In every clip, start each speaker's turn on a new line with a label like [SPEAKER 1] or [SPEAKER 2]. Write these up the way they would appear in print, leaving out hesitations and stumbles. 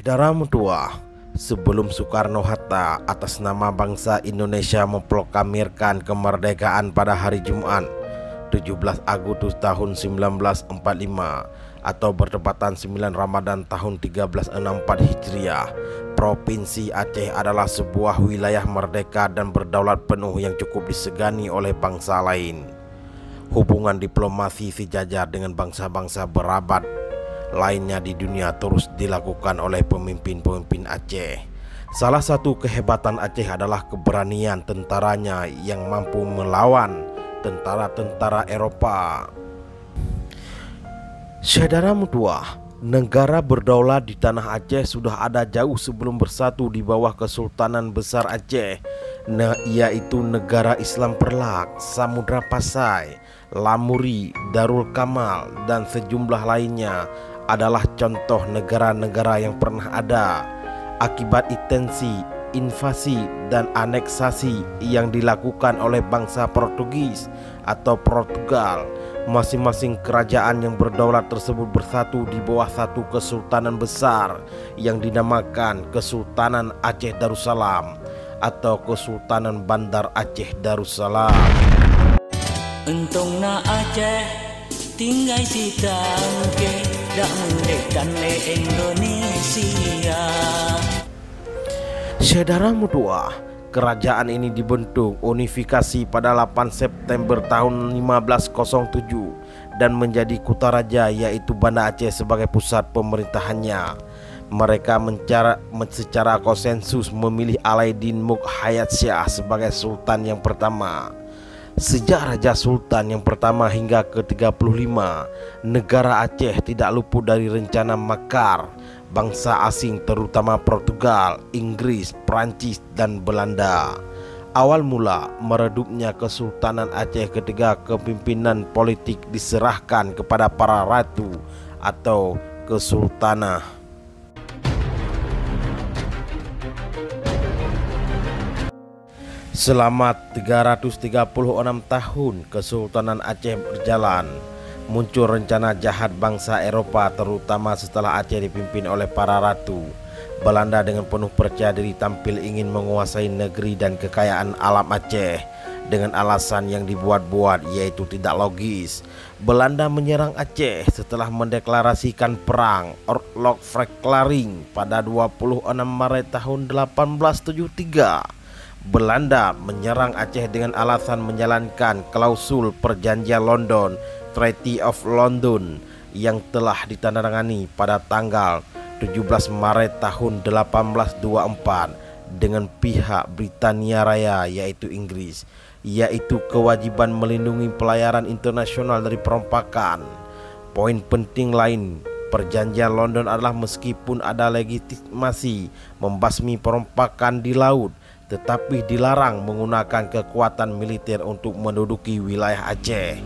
[SPEAKER 1] Saudara Mutua, sebelum Soekarno-Hatta atas nama bangsa Indonesia memproklamirkan kemerdekaan pada hari Jumat 17 Agustus tahun 1945 atau bertepatan 9 Ramadan tahun 1364 Hijriah, Provinsi Aceh adalah sebuah wilayah merdeka dan berdaulat penuh yang cukup disegani oleh bangsa lain. Hubungan diplomasi sejajar dengan bangsa-bangsa berabad lainnya di dunia terus dilakukan oleh pemimpin-pemimpin Aceh. Salah satu kehebatan Aceh adalah keberanian tentaranya yang mampu melawan tentara-tentara Eropa. Saudara Mutua, negara berdaulat di tanah Aceh sudah ada jauh sebelum bersatu di bawah Kesultanan Besar Aceh, yaitu negara Islam Perlak, Samudra Pasai, Lamuri, Darul Kamal, dan sejumlah lainnya adalah contoh negara-negara yang pernah ada. Akibat intensi, invasi, dan aneksasi yang dilakukan oleh bangsa Portugis atau Portugal, masing-masing kerajaan yang berdaulat tersebut bersatu di bawah satu kesultanan besar yang dinamakan Kesultanan Aceh Darussalam atau Kesultanan Bandar Aceh Darussalam.
[SPEAKER 2] Untung na Aceh tinggal sitangke dak mendekan le Indonesia.
[SPEAKER 1] Saudara Mutua, kerajaan ini dibentuk unifikasi pada 8 September tahun 1507 dan menjadi Kutaraja, yaitu Banda Aceh sebagai pusat pemerintahannya. Mereka secara konsensus memilih Alaidin Mukhayyad sebagai sultan yang pertama. Sejak Raja Sultan yang pertama hingga ke-35, negara Aceh tidak luput dari rencana makar bangsa asing terutama Portugal, Inggris, Prancis, dan Belanda. Awal mula meredupnya Kesultanan Aceh ketika kepimpinan politik diserahkan kepada para ratu atau kesultanah. Selama 336 tahun Kesultanan Aceh berjalan, muncul rencana jahat bangsa Eropa terutama setelah Aceh dipimpin oleh para ratu. Belanda dengan penuh percaya diri tampil ingin menguasai negeri dan kekayaan alam Aceh dengan alasan yang dibuat-buat, yaitu tidak logis. Belanda menyerang Aceh setelah mendeklarasikan perang Oorlog-Verklaring pada 26 Maret tahun 1873. Belanda menyerang Aceh dengan alasan menjalankan klausul perjanjian London, Treaty of London, yang telah ditandatangani pada tanggal 17 Maret tahun 1824 dengan pihak Britania Raya yaitu Inggris, yaitu kewajiban melindungi pelayaran internasional dari perompakan. Poin penting lain perjanjian London adalah meskipun ada legitimasi membasmi perompakan di laut, tetapi dilarang menggunakan kekuatan militer untuk menduduki wilayah Aceh.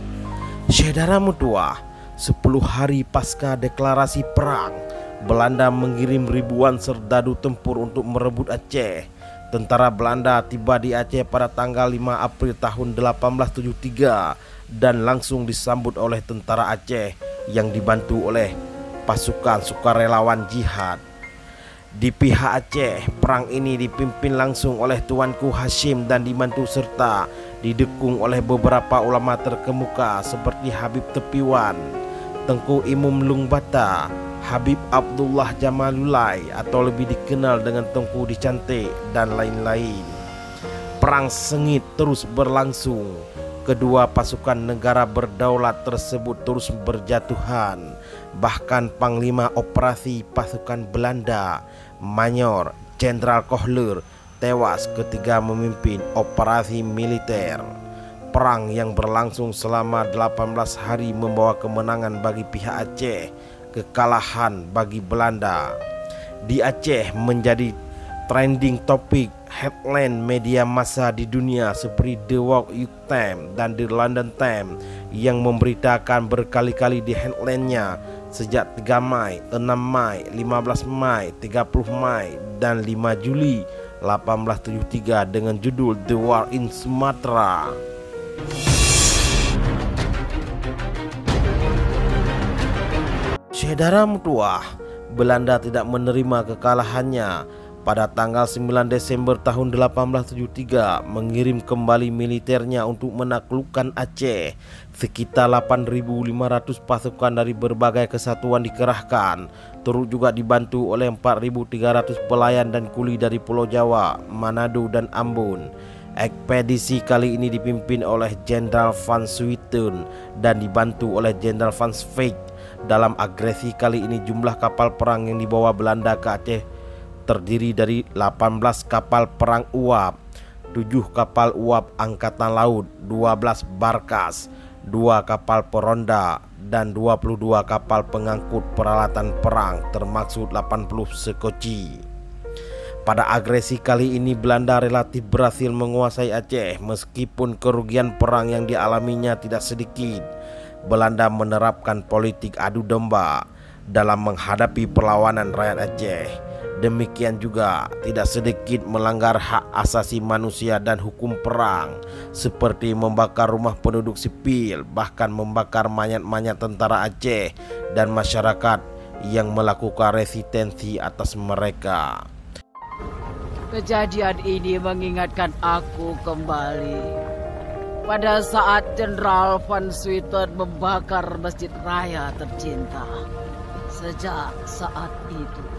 [SPEAKER 1] Saudara Mutua, 10 hari pasca deklarasi perang, Belanda mengirim ribuan serdadu tempur untuk merebut Aceh. Tentara Belanda tiba di Aceh pada tanggal 5 April tahun 1873 dan langsung disambut oleh tentara Aceh yang dibantu oleh pasukan sukarelawan jihad. Di pihak Aceh, perang ini dipimpin langsung oleh Tuanku Hashim dan dibantu serta didukung oleh beberapa ulama terkemuka seperti Habib Tepiwan, Tengku Imam Lungbata, Habib Abdullah Jamalulai atau lebih dikenal dengan Tengku Dicantik, dan lain-lain. Perang sengit terus berlangsung. Kedua pasukan negara berdaulat tersebut terus berjatuhan. Bahkan Panglima Operasi Pasukan Belanda, Mayor Jenderal Kohler, tewas ketika memimpin operasi militer. Perang yang berlangsung selama 18 hari membawa kemenangan bagi pihak Aceh, kekalahan bagi Belanda. Di Aceh menjadi trending topik headline media massa di dunia seperti The New York Times dan The London Times yang memberitakan berkali-kali di headline-nya sejak 3 Mei, 6 Mei, 15 Mei, 30 Mei, dan 5 Juli 1873 dengan judul The War in Sumatra. Saudara Mutua, Belanda tidak menerima kekalahannya. Pada tanggal 9 Desember tahun 1873 mengirim kembali militernya untuk menaklukkan Aceh. Sekitar 8.500 pasukan dari berbagai kesatuan dikerahkan, turut juga dibantu oleh 4.300 pelayan dan kuli dari Pulau Jawa, Manado dan Ambon. Ekspedisi kali ini dipimpin oleh Jenderal Van Swieten dan dibantu oleh Jenderal Van Schaick. Dalam agresi kali ini jumlah kapal perang yang dibawa Belanda ke Aceh terdiri dari 18 kapal perang uap, 7 kapal uap angkatan laut, 12 barkas, 2 kapal peronda, dan 22 kapal pengangkut peralatan perang termasuk 80 sekoci. Pada agresi kali ini Belanda relatif berhasil menguasai Aceh meskipun kerugian perang yang dialaminya tidak sedikit. Belanda menerapkan politik adu domba dalam menghadapi perlawanan rakyat Aceh. Demikian juga tidak sedikit melanggar hak asasi manusia dan hukum perang, seperti membakar rumah penduduk sipil, bahkan membakar mayat-mayat tentara Aceh dan masyarakat yang melakukan resistensi atas mereka.
[SPEAKER 3] Kejadian ini mengingatkan aku kembali pada saat Jenderal Van Swieten membakar Masjid Raya tercinta. Sejak saat itu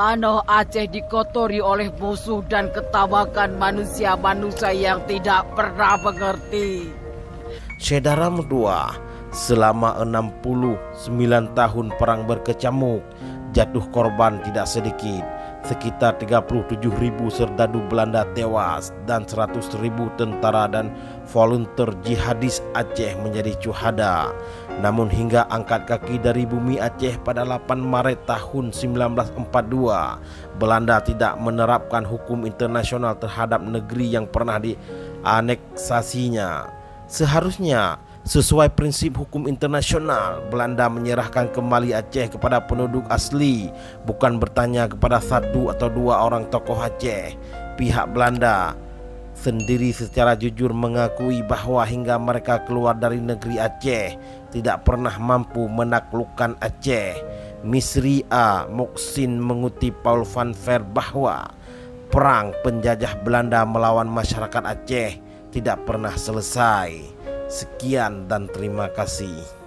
[SPEAKER 3] tanah Aceh dikotori oleh musuh dan ketawakan manusia-manusia yang tidak pernah mengerti.
[SPEAKER 1] Saudara Medua, selama 69 tahun perang berkecamuk, jatuh korban tidak sedikit. Sekitar 37.000 serdadu Belanda tewas dan 100.000 tentara dan volunteer jihadis Aceh menjadi syuhada. Namun hingga angkat kaki dari bumi Aceh pada 8 Maret tahun 1942, Belanda tidak menerapkan hukum internasional terhadap negeri yang pernah dianeksasinya. Seharusnya sesuai prinsip hukum internasional, Belanda menyerahkan kembali Aceh kepada penduduk asli, bukan bertanya kepada 1 atau 2 orang tokoh Aceh. Pihak Belanda sendiri secara jujur mengakui bahwa hingga mereka keluar dari negeri Aceh tidak pernah mampu menaklukkan Aceh. Misri A. Moksin mengutip Paul van Ver bahwa perang penjajah Belanda melawan masyarakat Aceh tidak pernah selesai. Sekian dan terima kasih.